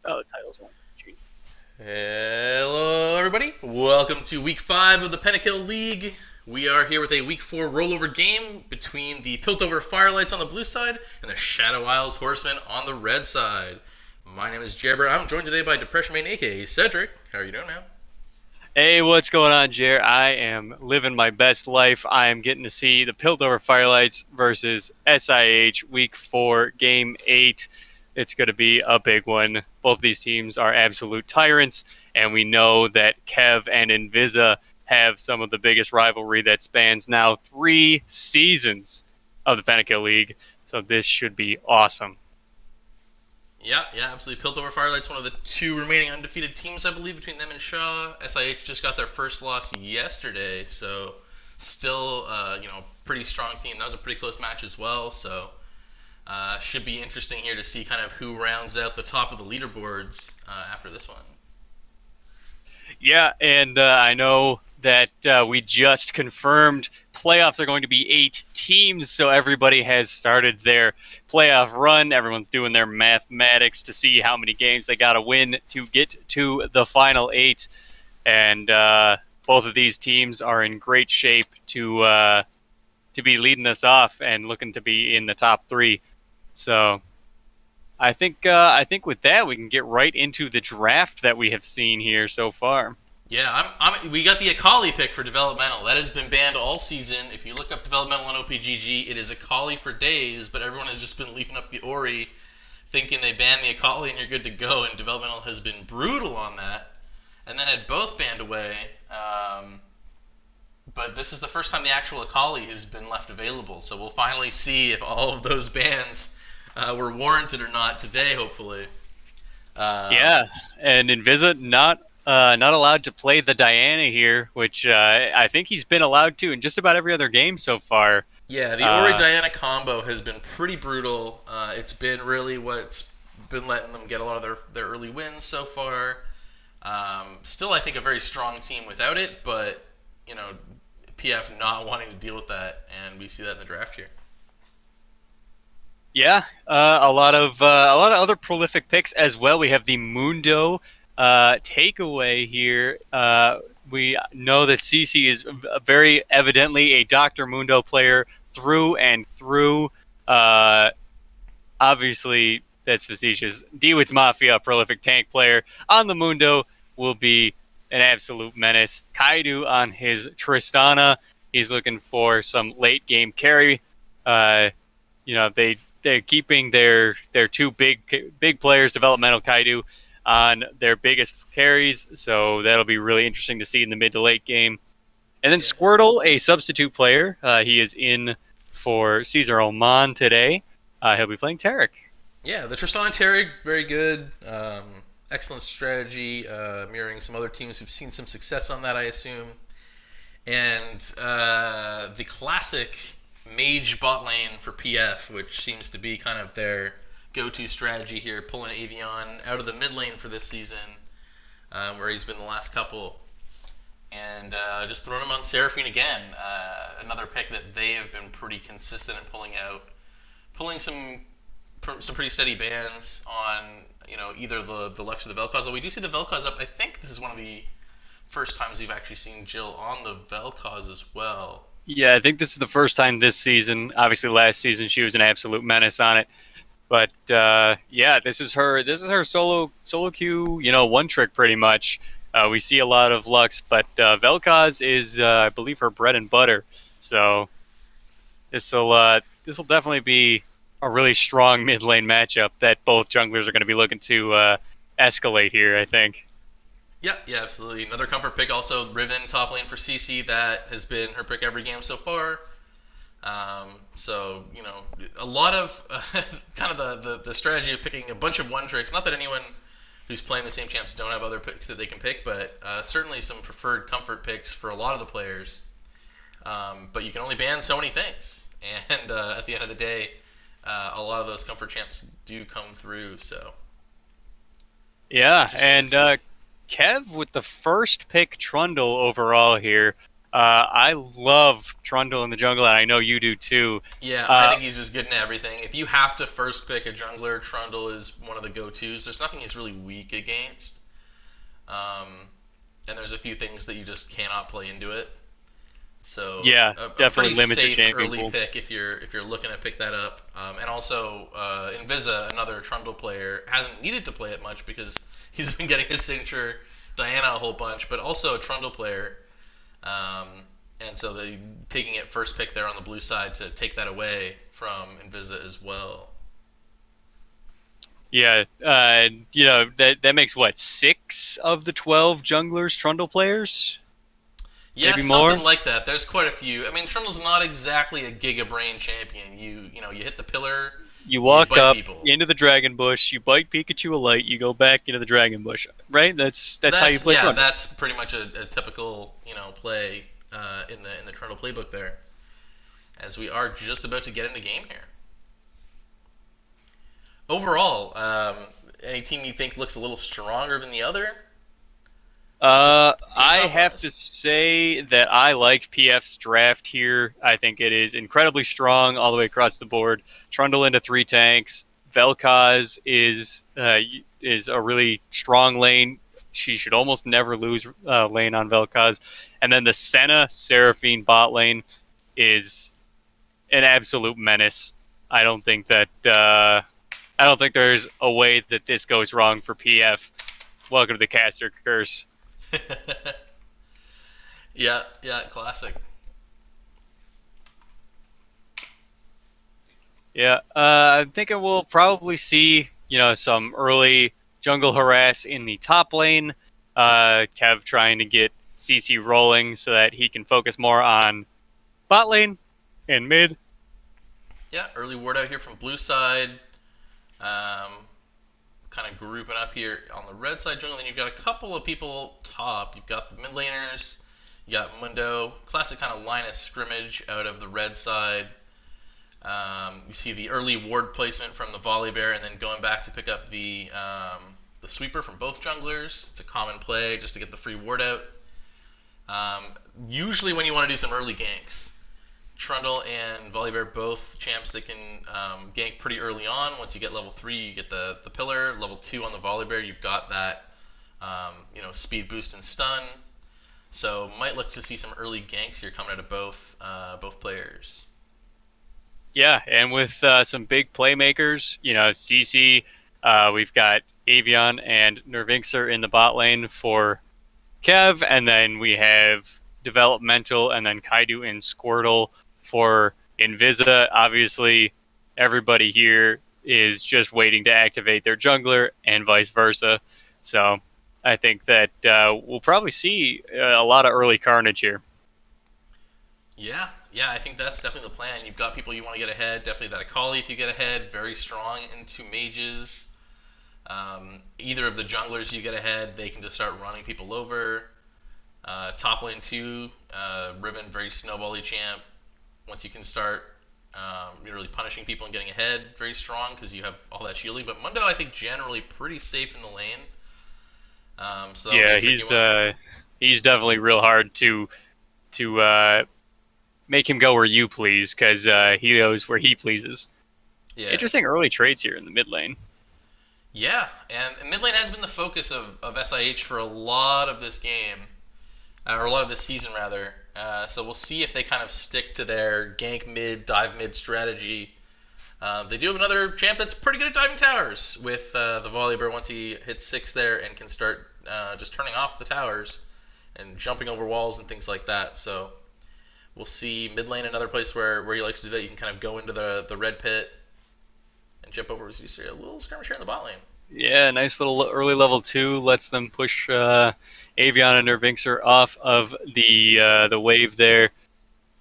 Oh, titles won't change. Hello, everybody. Welcome to Week 5 of the Pentakill League. We are here with a Week 4 rollover game between the Piltover Firelights on the blue side and the Shadow Isles Horsemen on the red side. My name is Jabber. I'm joined today by DepressionMain, aka Cedric. How are you doing, man? Hey, what's going on, Jer? I am living my best life. I am getting to see the Piltover Firelights versus SIH Week 4, Game 8. It's going to be a big one. Both these teams are absolute tyrants, and we know that Kev and Invisa have some of the biggest rivalry that spans now 3 seasons of the Pentakill League. So this should be awesome. Yeah, absolutely. Piltover Firelights, one of the two remaining undefeated teams, I believe, between them and Shaw. SIH just got their first loss yesterday, so still, pretty strong team. That was a pretty close match as well, so should be interesting here to see kind of who rounds out the top of the leaderboards after this one. Yeah, and I know that we just confirmed playoffs are going to be 8 teams, so everybody has started their playoff run. Everyone's doing their mathematics to see how many games they got to win to get to the final 8. And both of these teams are in great shape to be leading us off and looking to be in the top 3. So I think with that we can get right into the draft that we have seen here so far. Yeah, we got the Akali pick for developmental. That has been banned all season. If you look up developmental on OPGG, it is Akali for days, but everyone has just been leafing up the Ori thinking they banned the Akali and you're good to go, and developmental has been brutal on that. And then had both banned away. But this is the first time the actual Akali has been left available, so we'll finally see if all of those bans were warranted or not today, hopefully. Yeah, and Invisa not allowed to play the Diana here, which I think he's been allowed to in just about every other game so far. Yeah, the Ori Uh, Diana combo has been pretty brutal. It's been really what's been letting them get a lot of their early wins so far. Still, I think a very strong team without it, but PF not wanting to deal with that, and we see that in the draft here. yeah, a lot of other prolific picks as well. We have the Mundo takeaway here. We know that CC is very evidently a Doctor Mundo player through and through. Uh, Obviously, that's facetious. DeWitt's Mafia, a prolific tank player on the Mundo, will be an absolute menace. Kaidu on his Tristana, he's looking for some late game carry. Uh, they're keeping their two big players, developmental Kaidu, on their biggest carries, so that'll be really interesting to see in the mid to late game. And then Yeah, Squirtle, a substitute player, he is in for Caesar Oman today. He'll be playing Tarek. yeah. The Tristan and Terry, very good. Excellent strategy, mirroring some other teams who've seen some success on that, I assume. And the classic mage bot lane for PF, which seems to be kind of their go-to strategy here, pulling Avion out of the mid lane for this season, where he's been the last couple, and just throwing him on Seraphine again. Another pick that they have been pretty consistent in pulling out, pulling some pretty steady bans on either the Lux or the Vel'Koz. Although we do see the Vel'Koz up. I think this is one of the first times we've actually seen Jill on the Vel'Koz as well. Yeah, I think this is the first time this season. Obviously, last season she was an absolute menace on it. But yeah, this is her. This is her solo queue. One trick pretty much. We see a lot of Lux, but Vel'Koz is, I believe, her bread and butter. So this will definitely be a really strong mid lane matchup that both junglers are going to be looking to escalate here. I think. Yeah, absolutely. Another comfort pick, also Riven top lane for CC. That has been her pick every game so far. So a lot of kind of the strategy of picking a bunch of one tricks. Not that anyone who's playing the same champs don't have other picks that they can pick, but certainly some preferred comfort picks for a lot of the players. But you can only ban so many things, and at the end of the day, a lot of those comfort champs do come through. So Yeah, interesting to and see. Kev with the first pick Trundle overall here. I love Trundle in the jungle, and I know you do too. Yeah, I Uh, think he's just good in everything. If you have to first pick a jungler, Trundle is one of the go-tos. There's nothing he's really weak against, um, and there's a few things that you just cannot play into it. So yeah, a pretty definitely limits your safe champion early pool. pick if you're looking to pick that up. And also Invisa, another Trundle player, hasn't needed to play it much because he's been getting his signature Diana a whole bunch, but also a Trundle player. Um, and so they taking it first pick there on the blue side to take that away from Invisa as well. Yeah, that makes what 6 of the 12 junglers Trundle players, Yeah, maybe something more. like that. There's quite a few. I mean, Trundle's not exactly a Giga Brain champion. You hit the pillar, You you walk bite up people. into the dragon bush, you bite Pikachu a light, you go back into the dragon bush. Right? That's how you That's play yeah, Trundle. that's pretty much a typical play in the Trundle playbook there. As we are just about to get into game here. Overall, any team you think looks a little stronger than the other, just game I top have to wise? say that I like PF's draft here. I think it is incredibly strong all the way across the board. Trundle into 3 tanks. Vel'Koz is a really strong lane. She should almost never lose lane on Vel'Koz. And then the Senna Seraphine bot lane is an absolute menace. I don't think that I don't think there's a way that this goes wrong for PF. Welcome to the caster curse. Yeah, yeah, classic. Yeah, I'm thinking we'll probably see some early jungle harass in the top lane. Kev trying to get CC rolling so that he can focus more on bot lane and mid. Yeah, early ward out here from blue side. Um, Kind of grouping up here on the red side jungle. Then you've got a couple of people top. You've got the mid laners. You got Mundo. Classic kind of line of scrimmage out of the red side. You see the early ward placement from the Volibear, and then going back to pick up the sweeper from both junglers. It's a common play just to get the free ward out. Um, Usually when you want to do some early ganks, Trundle and Volibear both champs that can gank pretty early on. Once you get level 3, you get the pillar. Level 2 on the Volibear, you've got that speed boost and stun. So might look to see some early ganks here coming out of both players. Yeah, and with some big playmakers, CC, we've got Avion and Nervinxer in the bot lane for Kev, and then we have Developmental, and then Kaidu and Squirtle for Invisa. Obviously, everybody here is just waiting to activate their jungler, and vice versa. So I think that we'll probably see a lot of early carnage here. Yeah, yeah, I think that's definitely the plan. You've got people you want to get ahead. Definitely that Akali to get ahead. Very strong into mages. Either of the junglers you get ahead, they can just start running people over. Top lane 2, Riven, very snowbally champ. Once you can start you're really punishing people and getting ahead, very strong because you have all that shielding. But Mundo, I think, generally pretty safe in the lane. So that'll be a Yeah, tricky one. he's definitely real hard to make him go where you please because he goes where he pleases. Yeah. Interesting early trades here in the mid lane. Yeah, and mid lane has been the focus of SIH for a lot of this game, or a lot of this season rather. So we'll see if they kind of stick to their gank mid, dive mid strategy. They do have another champ that's pretty good at diving towers with the Volibear once he hits 6 there and can start just turning off the towers and jumping over walls and things like that. So we'll see mid lane, another place where he likes to do that. You can kind of go into the red pit and jump over as you see a little skirmish here in the bot lane. Yeah, nice little early level 2 lets them push Avion and Nervinxer off of the wave there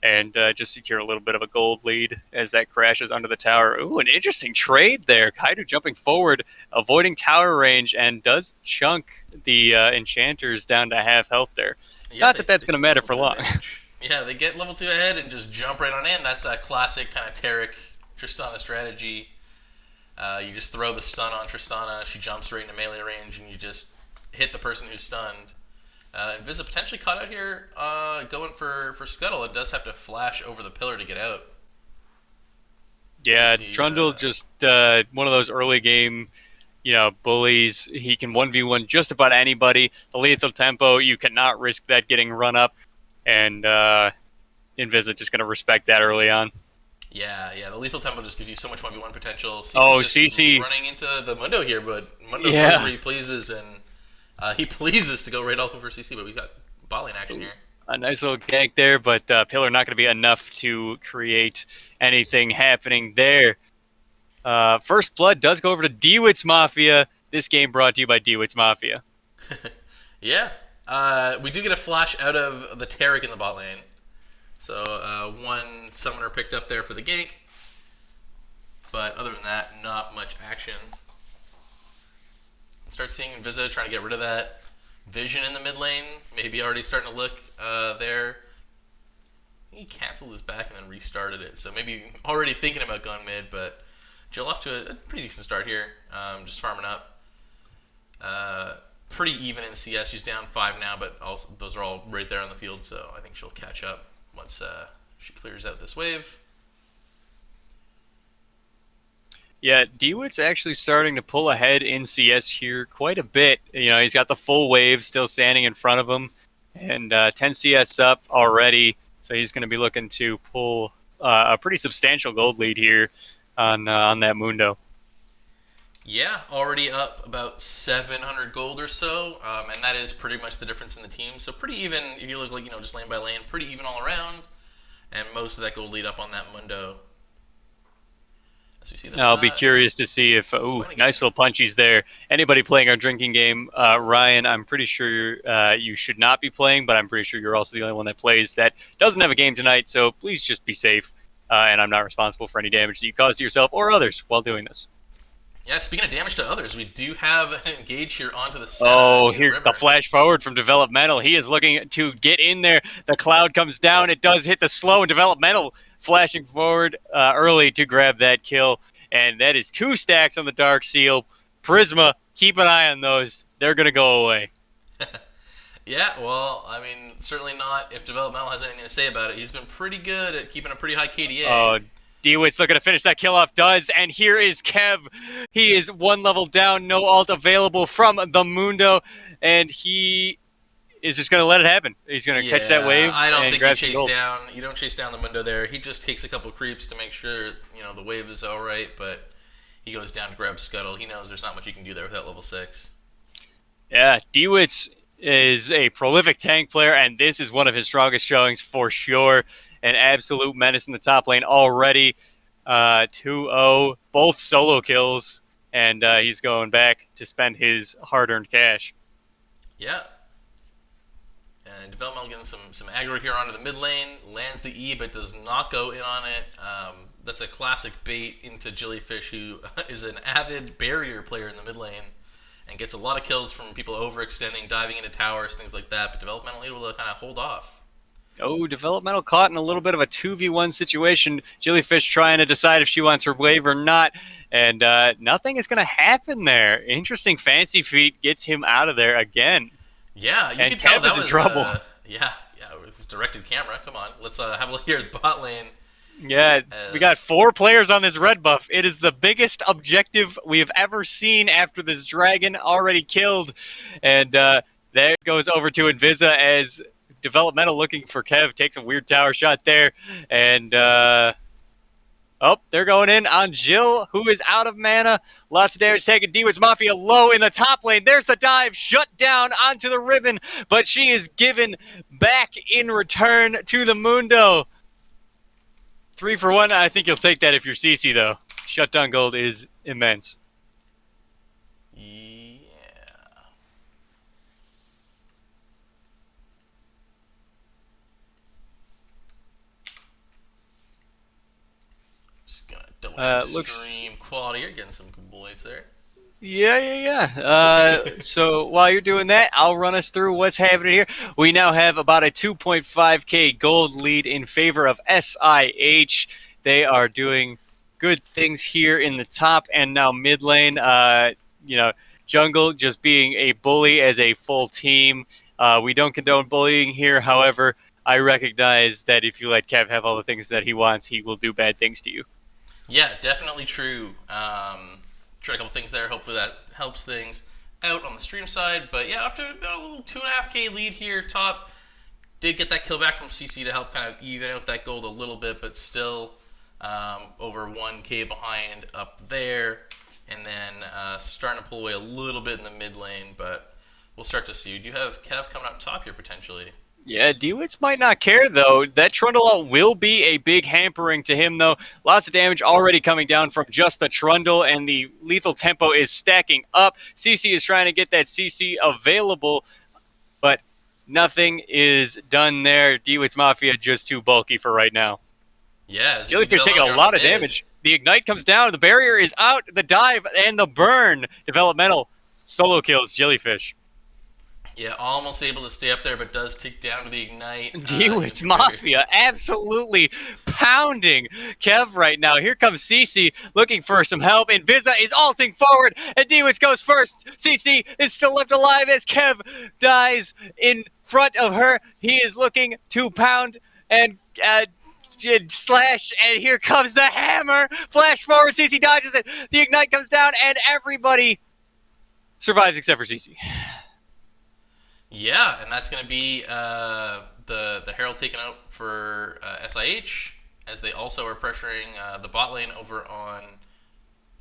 and just secure a little bit of a gold lead as that crashes under the tower. Ooh, an interesting trade there. Kaido jumping forward, avoiding tower range, and does chunk the enchanters down to half health there. Yeah, Not they, that that's they going to take matter level for 2 long. advantage. Yeah, they get level 2 ahead and just jump right on in. That's a classic kind of Taric Tristana strategy. You just throw the stun on Tristana, she jumps right into melee range, and you just hit the person who's stunned. And Visa potentially caught out here, going for Scuttle. It does have to flash over the pillar to get out. Yeah, See, Trundle just one of those early game, bullies. He can 1v1 just about anybody. The lethal tempo, you cannot risk that getting run up, and Invisa just going to respect that early on. yeah. The lethal tempo just gives you so much 1v1 potential. Oh, CC just CC. running into the Mundo here, but Mundo Yeah. goes where he pleases, and he pleases to go right all over CC, but we got bot lane action here. A nice little gank there, but Pillar not going to be enough to create anything happening there. First Blood does go over to DeWitt's Mafia. This game brought to you by DeWitt's Mafia. Yeah. We do get a flash out of the Taric in the bot lane. So one summoner picked up there for the gank. But other than that, not much action. Start seeing Invisa trying to get rid of that vision in the mid lane. Maybe already starting to look there. He canceled his back and then restarted it. So maybe already thinking about going mid, but Jill off to a pretty decent start here. Just farming up. Pretty even in CS. She's down 5 now, but also those are all right there on the field, so I think she'll catch up once she clears out this wave. Yeah, DeWitt's actually starting to pull ahead in CS here quite a bit. He's got the full wave still standing in front of him, and 10 CS up already, so he's going to be looking to pull a pretty substantial gold lead here on that Mundo. Yeah, already up about 700 gold or so, and that is pretty much the difference in the team. So pretty even if you look like, just lane by lane, pretty even all around, and most of that gold lead up on that Mundo. As we see I'll be curious to see if, nice little punchies there. Anybody playing our drinking game, Ryan, I'm pretty sure you should not be playing, but I'm pretty sure you're also the only one that plays that doesn't have a game tonight, so please just be safe, and I'm not responsible for any damage that you cause to yourself or others while doing this. Yeah, speaking of damage to others, we do have an engage here onto the side. Oh, here the flash forward from Developmental. He is looking to get in there. The cloud comes down. It does hit the slow, and Developmental flashing forward early to grab that kill. And that is 2 stacks on the Dark Seal. Prisma, keep an eye on those. They're going to go away. Yeah, well, I mean, certainly not if Developmental has anything to say about it. He's been pretty good at keeping a pretty high KDA. Oh, DeWitt's looking to finish that kill off, does, and here is Kev. He is 1 level down, no ult available from the Mundo, and he is just going to let it happen. He's going to catch that wave. I don't think you don't chase down the Mundo there. He just takes a couple creeps to make sure the wave is all right, but he goes down to grab Scuttle. He knows there's not much you can do there without level 6. Yeah, DeWitt's is a prolific tank player, and this is one of his strongest showings for sure. An absolute menace in the top lane already. 2-0, both solo kills, and he's going back to spend his hard-earned cash. Yeah. And Developmental getting some aggro here onto the mid lane. Lands the E, but does not go in on it. That's a classic bait into Jellyfish, who is an avid barrier player in the mid lane and gets a lot of kills from people overextending, diving into towers, things like that. But Developmental able to kind of hold off. Oh, Developmental caught in a little bit of a 2v1 situation. Jellyfish trying to decide if she wants her wave or not. And nothing is going to happen there. Interesting fancy feet gets him out of there again. Yeah, you can tell that was in trouble. Yeah, with this directed camera. Come on, let's have a look here at the bot lane. Yeah, we got 4 players on this red buff. It is the biggest objective we have ever seen after this dragon already killed. And there goes over to Invisa as Developmental looking for Kev. Takes a weird tower shot there. And, they're going in on Jill, who is out of mana. Lots of damage taken. DeWitt's Mafia low in the top lane. There's the dive. Shut down onto the ribbon. But she is given back in return to the Mundo. 3 for 1. I think you'll take that if you're CC, though. Shutdown gold is immense. Yeah. Just gonna double check stream quality. You're getting some good bullets there. Yeah. So while you're doing that, I'll run us through what's happening here. We now have about a 2.5k gold lead in favor of SIH. They are doing good things here in the top and now mid lane. Jungle just being a bully as a full team. We don't condone bullying here. However, I recognize that if you let Kev have all the things that he wants, he will do bad things to you. Yeah, definitely true. Tried a couple things there. Hopefully that helps things out on the stream side. But yeah, after a little 2.5K lead here, top did get that kill back from CC to help kind of even out that gold a little bit, but still over 1K behind up there. And then starting to pull away a little bit in the mid lane, but we'll start to see. We do have Kev coming up top here potentially. Yeah, Dewitz might not care, though. That Trundle ult will be a big hampering to him, though. Lots of damage already coming down from just the Trundle, and the lethal tempo is stacking up. CC is trying to get that CC available, but nothing is done there. Dewitz Mafia just too bulky for right now. Yeah, Jellyfish taking a lot of damage. The Ignite comes down, the barrier is out, the dive, and the burn. Developmental solo kills Jellyfish. Yeah, almost able to stay up there, but does tick down to the Ignite. It's Mafia absolutely pounding Kev right now. Here comes CC looking for some help. Invisa is ulting forward, and Dewitz goes first. CC is still left alive as Kev dies in front of her. He is looking to pound and slash, and here comes the hammer. Flash forward, CC dodges it. The Ignite comes down, and everybody survives except for CC. Yeah, and that's going to be the Herald taken out for SIH, as they also are pressuring the bot lane over on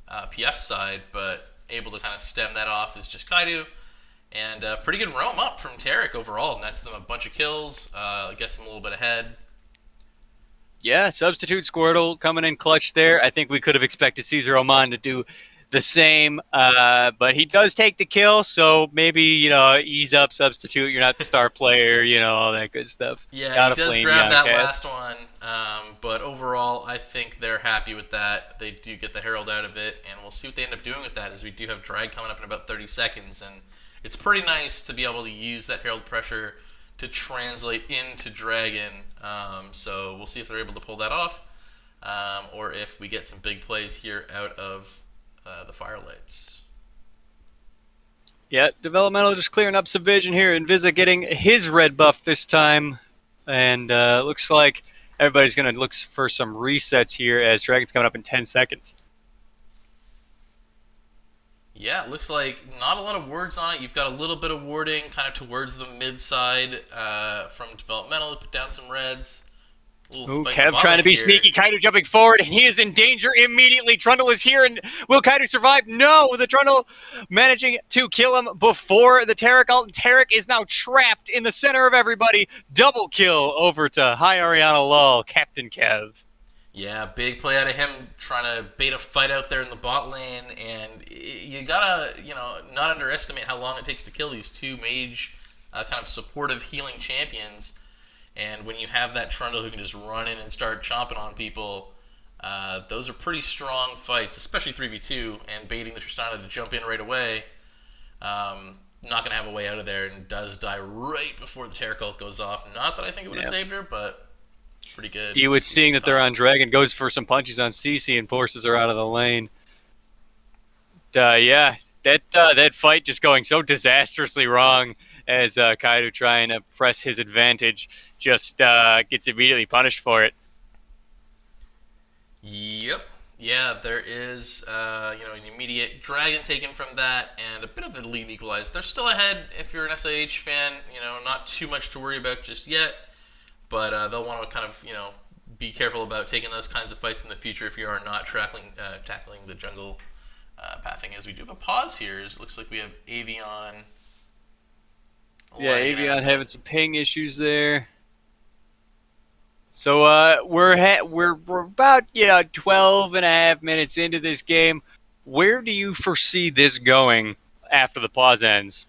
PF side, but able to kind of stem that off is just Kaido. And pretty good roam up from Tarek overall, and that's them a bunch of kills, gets them a little bit ahead. Yeah, substitute Squirtle coming in clutch there. I think we could have expected Caesar Oman to do the same, but he does take the kill, so maybe, ease up, substitute. You're not the star player, all that good stuff. Yeah, he does grab that last one, but overall, I think they're happy with that. They do get the Herald out of it, and we'll see what they end up doing with that, as we do have Drag coming up in about 30 seconds, and it's pretty nice to be able to use that Herald pressure to translate into Dragon, so we'll see if they're able to pull that off, or if we get some big plays here out of the Firelights. Yeah, developmental just clearing up some vision here. Invisa getting his red buff this time. And looks like everybody's going to look for some resets here as Dragon's coming up in 10 seconds. Yeah, it looks like not a lot of wards on it. You've got a little bit of warding kind of towards the mid side from developmental to put down some reds. Ooh, Kev trying to be sneaky. Kaido jumping forward, and he is in danger immediately. Trundle is here, and will Kaido survive? No, the Trundle managing to kill him before the Tarek ult. And Tarek is now trapped in the center of everybody. Double kill over to Hi Ariana Lol, Captain Kev. Yeah, big play out of him trying to bait a fight out there in the bot lane, and you gotta, not underestimate how long it takes to kill these two mage kind of supportive healing champions. And when you have that Trundle who can just run in and start chomping on people, those are pretty strong fights, especially 3v2, and baiting the Tristana to jump in right away. Not going to have a way out of there, and does die right before the Terror Cult goes off. Not that I think it would have saved her, but pretty good. Dewitz seeing that they're on Dragon, goes for some punches on CC and forces her out of the lane. Yeah, that fight just going so disastrously wrong, as Kaido trying to press his advantage just gets immediately punished for it. Yep. Yeah, there is an immediate Dragon taken from that, and a bit of a lead equalized. They're still ahead if you're an SIH fan. Not too much to worry about just yet, but they'll want to kind of be careful about taking those kinds of fights in the future if you are not tackling the jungle pathing. As we do have a pause here, it looks like we have Avion. Yeah, Avion having some ping issues there. So we're about 12 and a half minutes into this game. Where do you foresee this going after the pause ends?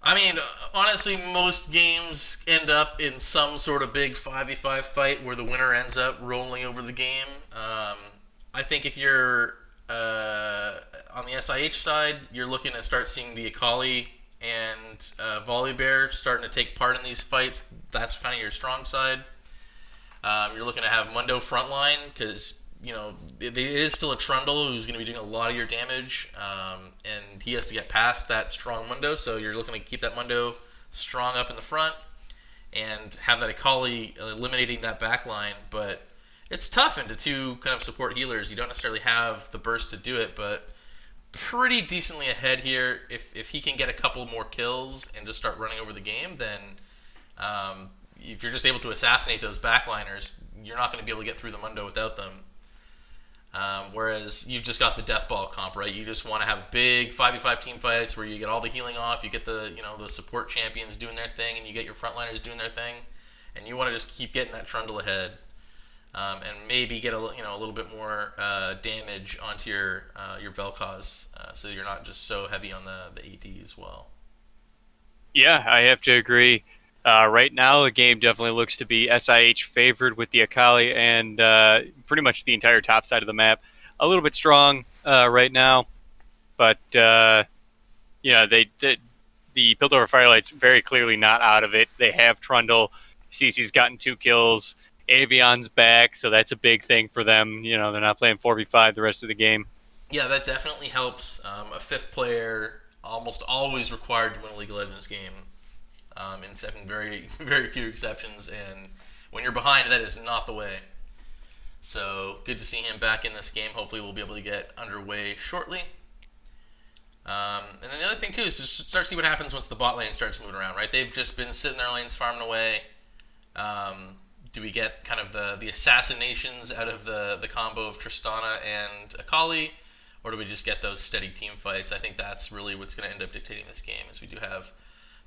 I mean, honestly, most games end up in some sort of big 5v5 fight where the winner ends up rolling over the game. I think if you're on the SIH side, you're looking to start seeing the Akali and Volibear starting to take part in these fights. That's kind of your strong side. You're looking to have Mundo frontline because it is still a Trundle who's going to be doing a lot of your damage, and he has to get past that strong Mundo. So you're looking to keep that Mundo strong up in the front and have that Akali eliminating that back line. But it's tough into two kind of support healers. You don't necessarily have the burst to do it, but pretty decently ahead here. If he can get a couple more kills and just start running over the game, then if you're just able to assassinate those backliners, you're not going to be able to get through the Mundo without them. Whereas you've just got the death ball comp, right? You just want to have big 5v5 team fights where you get all the healing off, you get the the support champions doing their thing, and you get your frontliners doing their thing, and you want to just keep getting that trundle ahead, and maybe get a little bit more damage onto your Vel'Koz, so you're not just so heavy on the AD as well. Yeah, I have to agree. Right now, the game definitely looks to be SIH favored with the Akali and pretty much the entire top side of the map. A little bit strong right now, but the Piltover Firelights very clearly not out of it. They have Trundle. CC's gotten 2 kills. Avion's back, so that's a big thing for them. They're not playing 4v5 the rest of the game. Yeah, that definitely helps. A 5th player almost always required to win a League of Legends game. In very, very few exceptions, and when you're behind, that is not the way. So good to see him back in this game. Hopefully we'll be able to get underway shortly. And then the other thing too is just start to see what happens once the bot lane starts moving around, right? They've just been sitting their lanes farming away. Do we get kind of the assassinations out of the combo of Tristana and Akali, or do we just get those steady team fights? I think that's really what's going to end up dictating this game, is we do have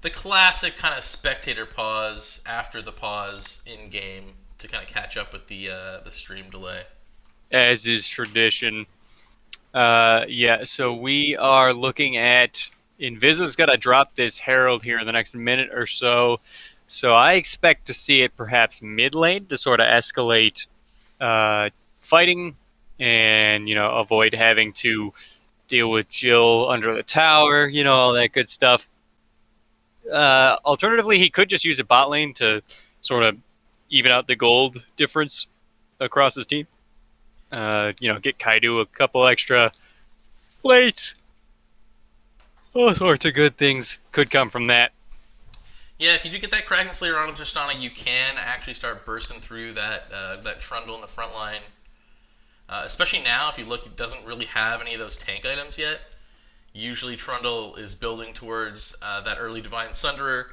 the classic kind of spectator pause after the pause in game to kind of catch up with the stream delay. As is tradition. So we are looking at Invisa's got to drop this Herald here in the next minute or so. So I expect to see it perhaps mid lane to sort of escalate fighting and avoid having to deal with Jill under the tower, all that good stuff. Alternatively, he could just use a bot lane to sort of even out the gold difference across his team. Get Kaido a couple extra plates. All sorts of good things could come from that. Yeah, if you do get that Kraken Slayer on Tristana, you can actually start bursting through that Trundle in the front line. Especially now, if you look, it doesn't really have any of those tank items yet. Usually Trundle is building towards that early Divine Sunderer,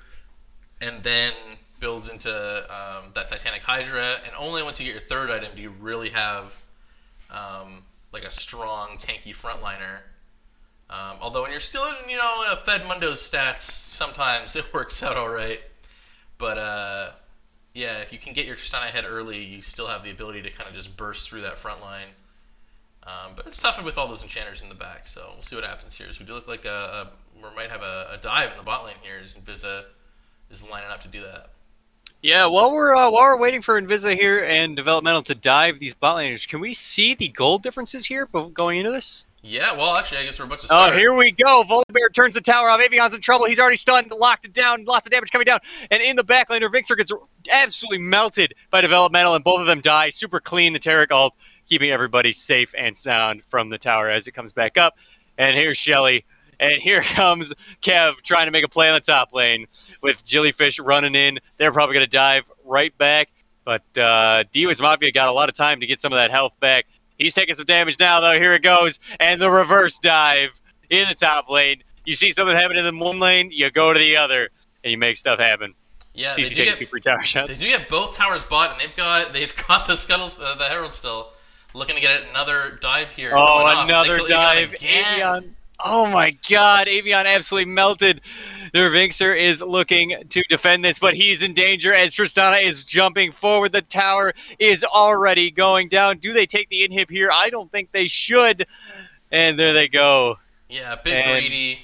and then builds into that Titanic Hydra, and only once you get your 3rd item do you really have like a strong, tanky frontliner. Although when you're still in, a Fed Mundo's stats, sometimes it works out alright. But if you can get your Tristana ahead early, you still have the ability to kind of just burst through that front line. But it's tough with all those enchanters in the back, so we'll see what happens here. So we do look like we might have a dive in the bot lane here, as Invisa is lining up to do that. Yeah, while we're waiting for Invisa here and developmental to dive these bot laners, can we see the gold differences here going into this? Yeah, well, actually, I guess we're about to start. Oh, here we go. Volibear turns the tower off. Avion's in trouble. He's already stunned, locked it down. Lots of damage coming down. And in the back laner, Vixer gets absolutely melted by developmental, and both of them die. Super clean, the Taric ult, keeping everybody safe and sound from the tower as it comes back up. And here's Shelly. And here comes Kev trying to make a play on the top lane with Jellyfish running in. They're probably going to dive right back. But D-Wiz Mafia got a lot of time to get some of that health back. He's taking some damage now, though. Here it goes. And the reverse dive in the top lane. You see something happen in the one lane, you go to the other, and you make stuff happen. Yeah, CC taking 2 free tower shots. They do get both towers bought, and they've got the Scuttles, the Herald still. Looking to get another dive here. Oh, another dive. Avion. Oh my god, Avion absolutely melted. Nervixer is looking to defend this, but he's in danger as Tristana is jumping forward. The tower is already going down. Do they take the inhib here? I don't think they should. And there they go. Yeah, a bit greedy.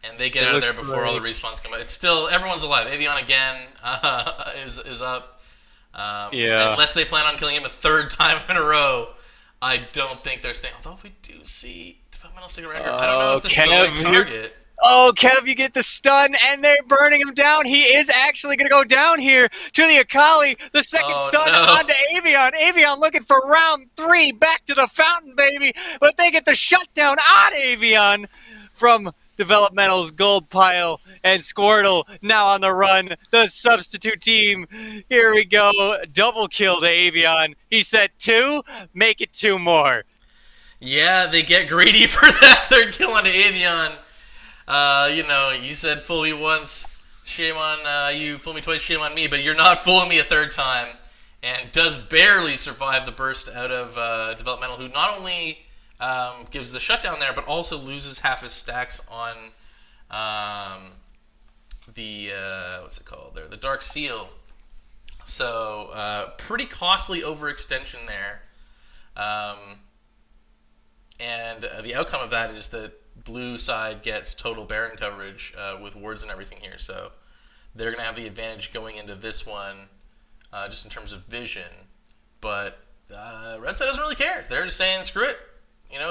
And they get out of there before all the respawns come out. It's still, everyone's alive. Avion again is up. Unless they plan on killing him a 3rd time in a row, I don't think they're staying. Although if we do see developmental stick around here, I don't know if this is the right target. Oh, Kev, you get the stun, and they're burning him down. He is actually going to go down here to the Akali. The second stun onto Avion. Avion looking for round 3. Back to the fountain, baby. But they get the shutdown on Avion from Developmental's Gold Pile and Squirtle now on the run. The substitute team. Here we go. Double kill to Avion. He said 2. Make it 2 more. Yeah, they get greedy for that third kill on Avion. You said fool me once, shame on you. Fool me twice, shame on me. But you're not fooling me a third time. And does barely survive the burst out of Developmental, who not only gives the shutdown there, but also loses half his stacks on the what's it called there, the Dark Seal. So pretty costly overextension there, and the outcome of that is that blue side gets total Baron coverage with wards and everything here. So they're gonna have the advantage going into this one, just in terms of vision. But red side doesn't really care. They're just saying screw it.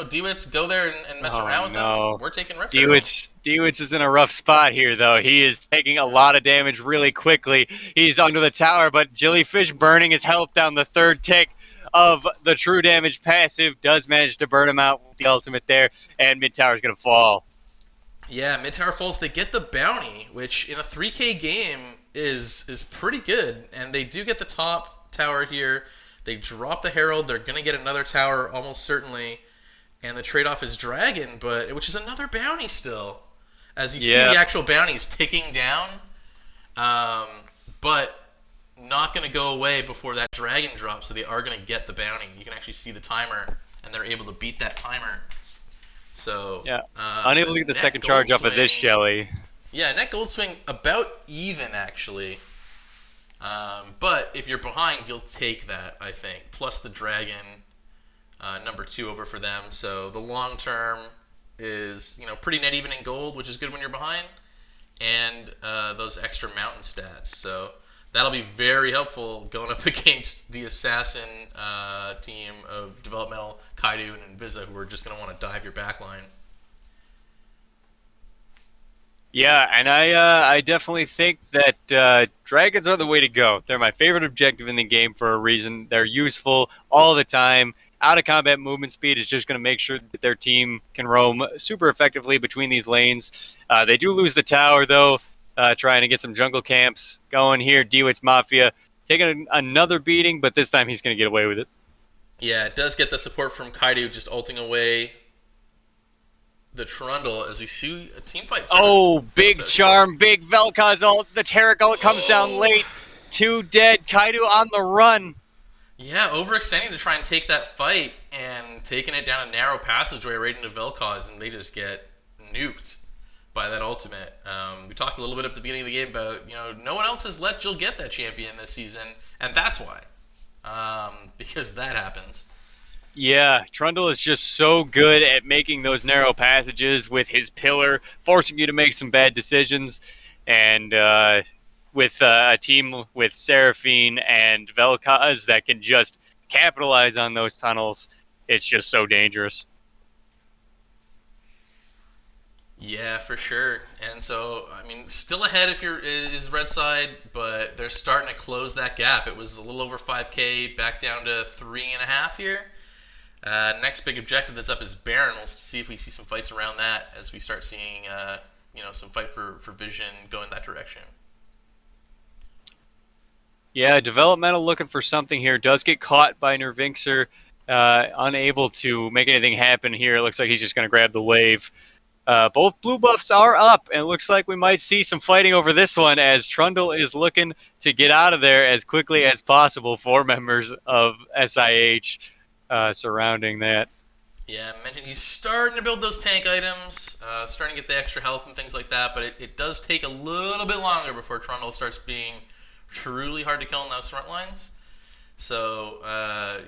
Dewitz, go there and mess around with them. We're taking Rip. Dewitz is in a rough spot here, though. He is taking a lot of damage really quickly. He's under the tower, but Jellyfish burning his health down the third tick of the true damage passive does manage to burn him out with the ultimate there, and mid tower is going to fall. Yeah, mid tower falls. They get the bounty, which in a 3K game is pretty good, and they do get the top tower here. They drop the Herald. They're going to get another tower almost certainly. And the trade-off is Dragon, which is another bounty still. As you see the actual bounties ticking down, but not going to go away before that Dragon drops, so they are going to get the bounty. You can actually see the timer, and they're able to beat that timer. So unable to get the second charge off of this Shelly. Yeah, net gold swing about even, actually. But if you're behind, you'll take that, I think. Plus the Dragon... number 2 over for them. So the long term is pretty net even in gold, which is good when you're behind, and those extra mountain stats. So that'll be very helpful going up against the assassin team of Developmental, Kaidu, and Invisa, who are just going to want to dive your backline. Yeah, and I definitely think that dragons are the way to go. They're my favorite objective in the game for a reason. They're useful all the time. Out of combat movement speed is just going to make sure that their team can roam super effectively between these lanes. They do lose the tower, though, trying to get some jungle camps going here. Dewitz Mafia taking another beating, but this time he's going to get away with it. Yeah, it does get the support from Kaidu just ulting away the Trundle as we see a team fight. Big charm, big Vel'Koz ult. The Taric ult comes down late. 2 dead. Kaidu on the run. Yeah, overextending to try and take that fight and taking it down a narrow passageway right into Vel'Koz, and they just get nuked by that ultimate. We talked a little bit at the beginning of the game about, no one else has let Jill get that champion this season, and that's why. Because that happens. Yeah, Trundle is just so good at making those narrow passages with his pillar, forcing you to make some bad decisions, and with a team with Seraphine and Vel'Koz that can just capitalize on those tunnels, it's just so dangerous. Yeah, for sure. And so, still ahead is red side, but they're starting to close that gap. It was a little over 5K, back down to 3.5 here. Next big objective that's up is Baron. We'll see if we see some fights around that as we start seeing, some fight for vision go in that direction. Yeah, Developmental looking for something here. Does get caught by Nervinxer, unable to make anything happen here. It looks like he's just going to grab the wave. Both blue buffs are up, and it looks like we might see some fighting over this one as Trundle is looking to get out of there as quickly as possible. 4 members of SIH surrounding that. Yeah, I mentioned he's starting to build those tank items, starting to get the extra health and things like that, but it does take a little bit longer before Trundle starts being truly hard to kill in those front lines. So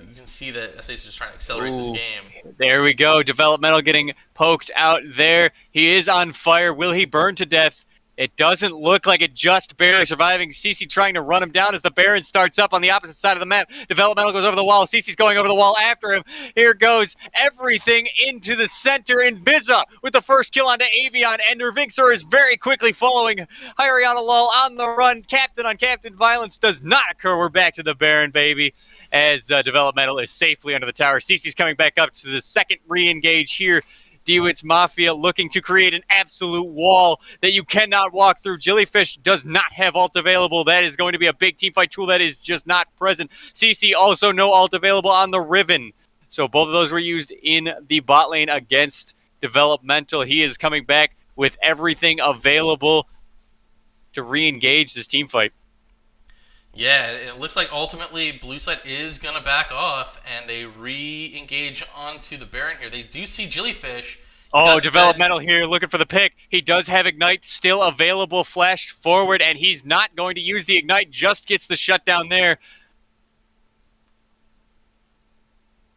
you can see that SIH is just trying to accelerate this game. There we go. Developmental getting poked out there. He is on fire. Will he burn to death? It doesn't look like it, just barely surviving. CC trying to run him down as the Baron starts up on the opposite side of the map. Developmental goes over the wall. CC's going over the wall after him. Here goes everything into the center. Invisa with the first kill onto Avion, and Nervinxer is very quickly following. Hyriana Lol on the run. Captain on captain violence does not occur. We're back to the Baron, baby, as Developmental is safely under the tower. CC's coming back up to the second re-engage here. DeWitt's Mafia looking to create an absolute wall that you cannot walk through. Jellyfish does not have ult available. That is going to be a big teamfight tool that is just not present. CC also no ult available on the Riven. So both of those were used in the bot lane against Developmental. He is coming back with everything available to re-engage this team fight. Yeah, it looks like ultimately Blue Side is going to back off, and they re-engage onto the Baron here. They do see Jellyfish. Oh, Developmental here looking for the pick. He does have Ignite still available, flashed forward, and he's not going to use the Ignite, just gets the shutdown there.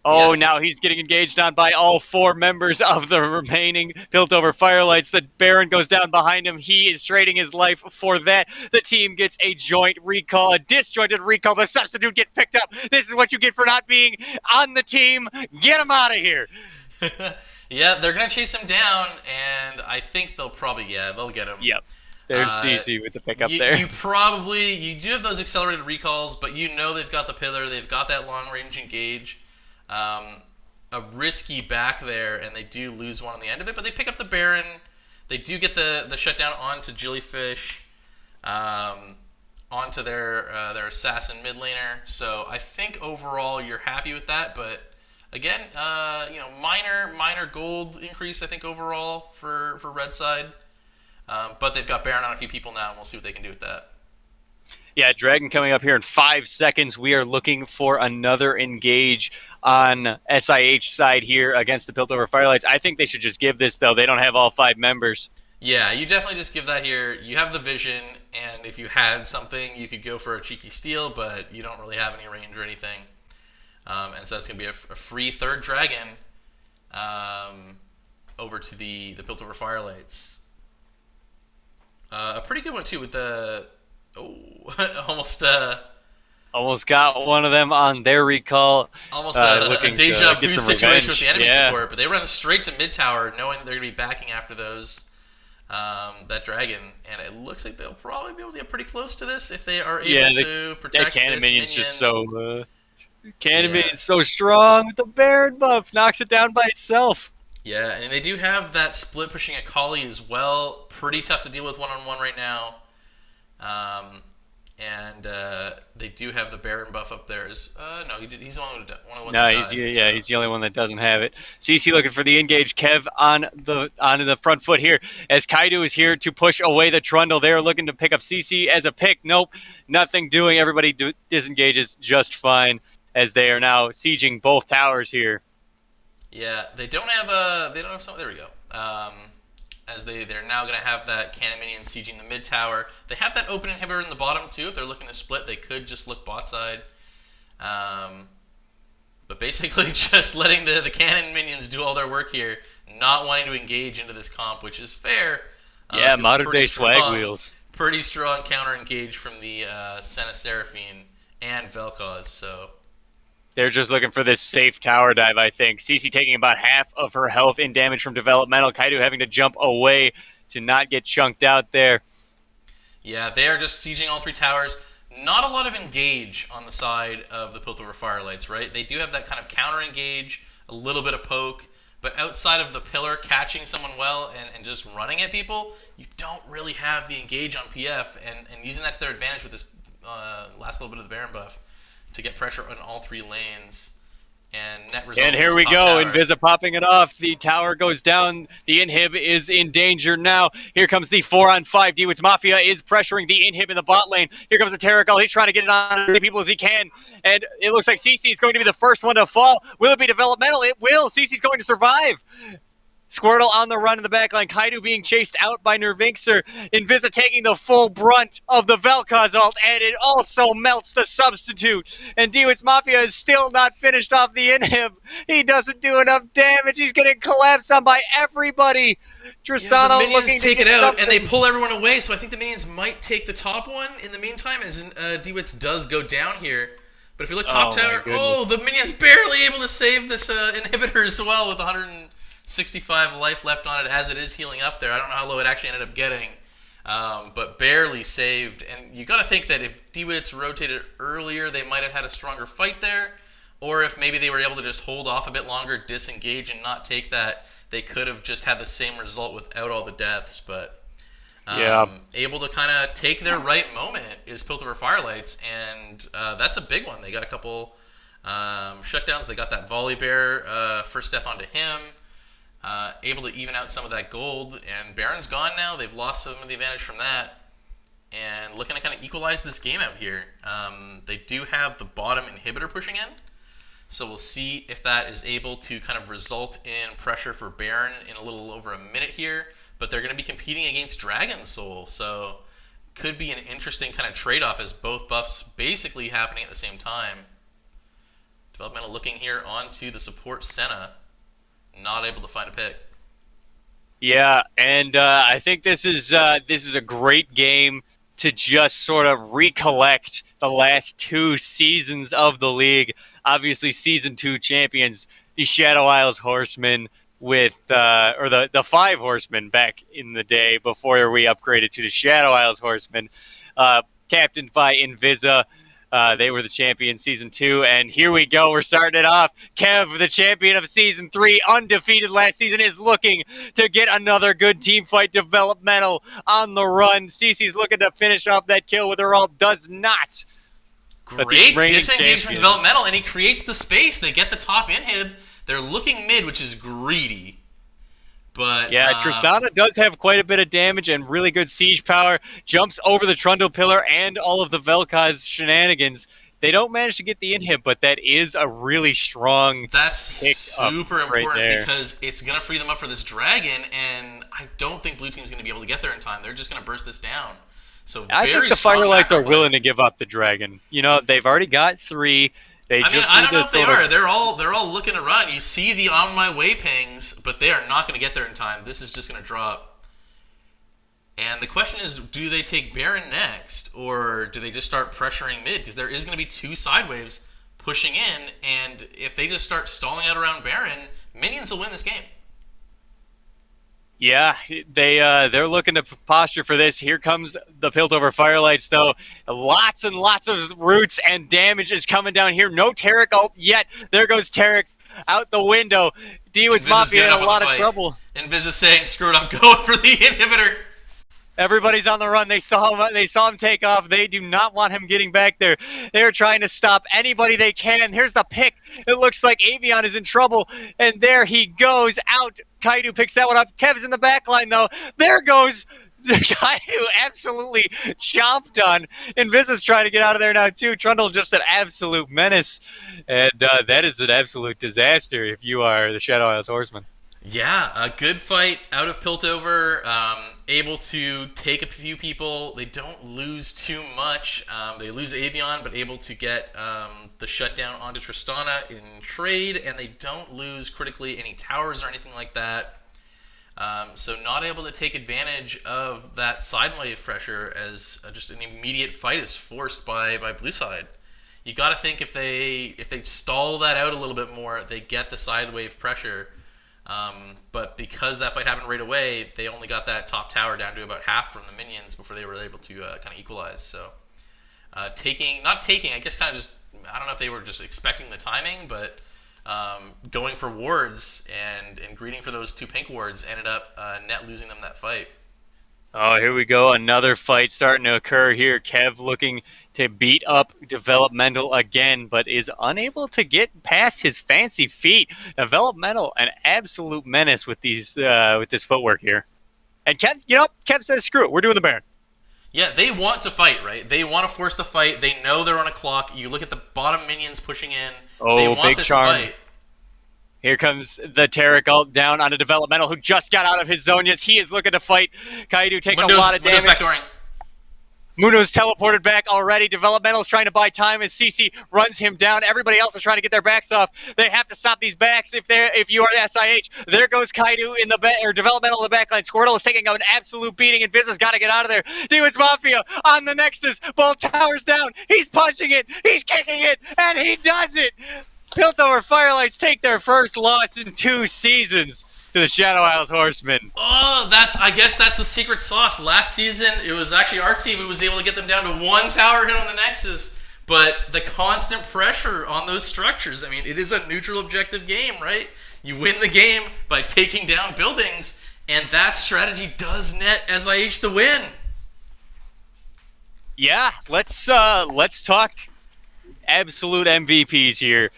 Oh, now he's getting engaged on by all 4 members of the remaining Piltover Firelights. The Baron goes down behind him. He is trading his life for that. The team gets a joint recall, a disjointed recall. The substitute gets picked up. This is what you get for not being on the team. Get him out of here. Yeah, they're going to chase him down, and I think they'll probably, they'll get him. Yep. There's CC with the pickup there. You do have those accelerated recalls, but you know they've got the pillar. They've got that long-range engage. A risky back there, and they do lose one on the end of it, but they pick up the Baron. They do get the shutdown onto Jellyfish, onto their assassin mid laner. So I think overall you're happy with that, but again, minor gold increase I think overall for Red Side. But they've got Baron on a few people now, and we'll see what they can do with that. Yeah, Dragon coming up here in 5 seconds. We are looking for another engage on SIH side here against the Piltover Firelights. I think they should just give this, though. They don't have all 5 members. Yeah, you definitely just give that here. You have the vision, and if you had something, you could go for a cheeky steal, but you don't really have any range or anything. And so that's going to be a free 3rd Dragon over to the Piltover Firelights. A pretty good one, too, with the... Oh, almost got one of them on their recall. Almost a deja vu situation with the enemy support, but they run straight to mid tower, knowing that they're going to be backing after that dragon, and it looks like they'll probably be able to get pretty close to this if they are able to protect that Cannon this minion's minion. Just so Cannon minion's so strong with the Baron buff, knocks it down by itself. Yeah, and they do have that split pushing Akali as well. Pretty tough to deal with one-on-one right now. And they do have the Baron buff up there. He's the one of the ones. No, he's the only one that doesn't have it. CC looking for the engage. Kev on the front foot here as Kaido is here to push away the Trundle. They're looking to pick up CC as a pick. Nope, nothing doing. Everybody disengages just fine as they are now sieging both towers here. Yeah, they don't have some. There we go. As they're now going to have that Cannon minion sieging the mid tower. They have that open inhibitor in the bottom too. If they're looking to split, they could just look bot side. But basically just letting the Cannon minions do all their work here, not wanting to engage into this comp, which is fair. Yeah, modern day swag wheels. Pretty strong counter engage from the Senna Seraphine and Vel'Koz, so... They're just looking for this safe tower dive, I think. CC taking about half of her health in damage from Developmental. Kaido having to jump away to not get chunked out there. Yeah, they are just sieging all 3 towers. Not a lot of engage on the side of the Piltover Firelights, right? They do have that kind of counter engage, a little bit of poke, but outside of the pillar catching someone well and just running at people, you don't really have the engage on PF, and using that to their advantage with this last little bit of the Baron buff to get pressure on all 3 lanes. And net result. And here we go, Invisa popping it off. The tower goes down. The inhib is in danger now. Here comes the 4-on-5. DeWitt's Mafia is pressuring the inhib in the bot lane. Here comes the Pentakill. He's trying to get it on as many people as he can. And it looks like CC is going to be the first one to fall. Will it be Developmental? It will. CC's going to survive. Squirtle on the run in the backline. Kaido being chased out by Nervinxer. Invisa taking the full brunt of the Vel'Koz ult, and it also melts the substitute. And DeWitt's Mafia is still not finished off the inhib. He doesn't do enough damage. He's getting collapsed on by everybody. Tristano looking to take get it out, something. and they pull everyone away. So I think the minions might take the top one in the meantime, as DeWitt's does go down here. But if you look top tower, the minion's barely able to save this inhibitor as well with 165 life left on it as it is healing up there. I don't know how low it actually ended up getting, but barely saved. And you got to think that if DeWitt's rotated earlier, they might have had a stronger fight there, or if maybe they were able to just hold off a bit longer, disengage, and not take that they could have just had the same result without all the deaths, but Yeah. able to kind of take their right moment is Piltover Firelights, and that's a big one. They got a couple shutdowns. They got that volley bear first death onto him, able to even out some of that gold, and Baron's gone now. They've lost some of the advantage from that, and looking to kind of equalize this game out here. They do have the bottom inhibitor pushing in, so we'll see if that is able to kind of result in pressure for Baron in a little over a minute here. But they're going to be competing against Dragon Soul, so could be an interesting kind of trade-off as both buffs basically happening at the same time. Developmental looking here onto the support Senna, not able to find a pick. Yeah, and I think this is a great game to just sort of recollect the last 2 seasons of the league. Obviously, Season 2 champions, the Shadow Isles Horsemen, with or the 5 Horsemen back in the day before we upgraded to the Shadow Isles Horsemen, captained by Invisa. They were the champion Season 2, and here we go. We're starting it off. Kev, the champion of Season 3, undefeated last season, is looking to get another good team fight. Developmental on the run. Cece's looking to finish off that kill with her ult. Does not. Great disengage from Developmental, and he creates the space. They get the top inhib. They're looking mid, which is greedy. But yeah, Tristana does have quite a bit of damage and really good siege power. Jumps over the Trundle Pillar and all of the Vel'Koz shenanigans. They don't manage to get the inhib, but that is a really strong That's pick super up right important there. because it's going to free them up for this dragon, and I don't think Blue Team's going to be able to get there in time. They're just going to burst this down. So I think the Firelights are willing to give up the dragon. You know, they've already got 3. I don't know if they are. They're all looking to run. You see the on my way pings, but they are not going to get there in time. This is just going to drop. And the question is, do they take Baron next, or do they just start pressuring mid? Because there is going to be 2 side waves pushing in, and if they just start stalling out around Baron, minions will win this game. Yeah, they're looking to posture for this. Here comes the Piltover Firelights, though. Lots and lots of roots and damage is coming down here. No Tarek ult yet. There goes Tarek out the window. D-Woods Mafia in a lot of trouble. Invis is saying, screw it, I'm going for the inhibitor. Everybody's on the run. They saw him take off. They do not want him getting back there. They're trying to stop anybody they can. Here's the pick. It looks like Avion is in trouble, and there he goes out. Kaidu picks that one up. Kev's in the back line, though. There goes Kaidu, absolutely chomped on. Invis trying to get out of there now, too. Trundle just an absolute menace, and that is an absolute disaster if you are the Shadow Isles Horseman. Yeah, a good fight out of Piltover, able to take a few people. They don't lose too much. They lose Avion, but able to get the shutdown onto Tristana in trade, and they don't lose critically any towers or anything like that. So not able to take advantage of that side wave pressure as just an immediate fight is forced by Blue Side. You got to think if they stall that out a little bit more, they get the side wave pressure. But because that fight happened right away, they only got that top tower down to about half from the minions before they were able to kind of equalize. So I guess kind of just, I don't know if they were just expecting the timing, but going for wards and greeting for those 2 pink wards ended up net losing them that fight. Oh, here we go. Another fight starting to occur here. Kev looking to beat up Developmental again, but is unable to get past his fancy feet. Developmental, an absolute menace with these with this footwork here. And Kev says, screw it, we're doing the Baron. Yeah, they want to fight, right? They want to force the fight. They know they're on a clock. You look at the bottom minions pushing in. Oh, they want big this charm. fight. Here comes the Tarek ult down on a Developmental who just got out of his zone. Yes, he is looking to fight. Kaidu takes a lot of damage. Mundo's teleported back already. Developmental is trying to buy time as CC runs him down. Everybody else is trying to get their backs off. They have to stop these backs if you are the SIH. There goes Kaidu in the Developmental in the backline. Squirtle is taking an absolute beating, and Viz got to get out of there. D-Woods Mafia on the Nexus. Both towers down. He's punching it. He's kicking it, and he does it. Piltover Firelights take their first loss in 2 seasons to the Shadow Isles Horsemen. Oh, I guess that's the secret sauce. Last season, it was actually our team who was able to get them down to 1 tower hit on the Nexus. But the constant pressure on those structures, I mean, it is a neutral objective game, right? You win the game by taking down buildings, and that strategy does net SIH the win. Yeah, let's talk absolute MVPs here.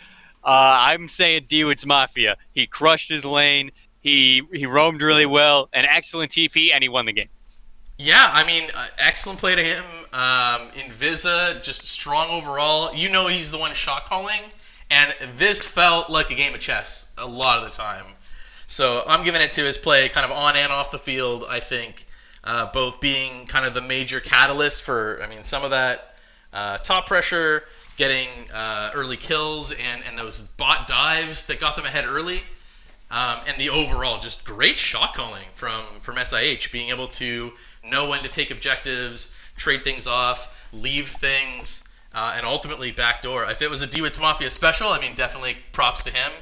I'm saying Dewitt's Mafia. He crushed his lane. He roamed really well. An excellent TP, and he won the game. Yeah, I mean, excellent play to him. Invisa, just strong overall. You know he's the one shot calling, and this felt like a game of chess a lot of the time. So I'm giving it to his play kind of on and off the field, I think, both being kind of the major catalyst for, I mean, some of that top pressure, getting early kills, and those bot dives that got them ahead early. And the overall just great shot calling from SIH, being able to know when to take objectives, trade things off, leave things, and ultimately backdoor. If it was a Dewitt's Mafia special, I mean, definitely props to him.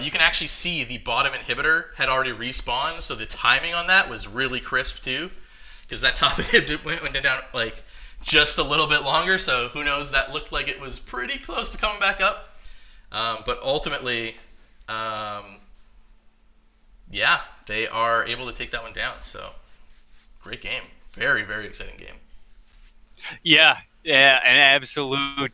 You can actually see the bottom inhibitor had already respawned, so the timing on that was really crisp too, because that top inhibitor went down like just a little bit longer. So who knows? That looked like it was pretty close to coming back up, but ultimately. Yeah, they are able to take that one down. So, great game. Very, very exciting game. Yeah, an absolute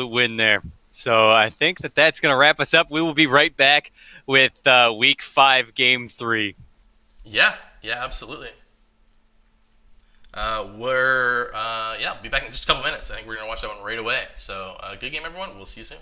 win there. So I think that's going to wrap us up. We will be right back with Week 5, Game 3. Yeah, absolutely. We'll be back in just a couple minutes. I think we're going to watch that one right away. So, good game, everyone. We'll see you soon.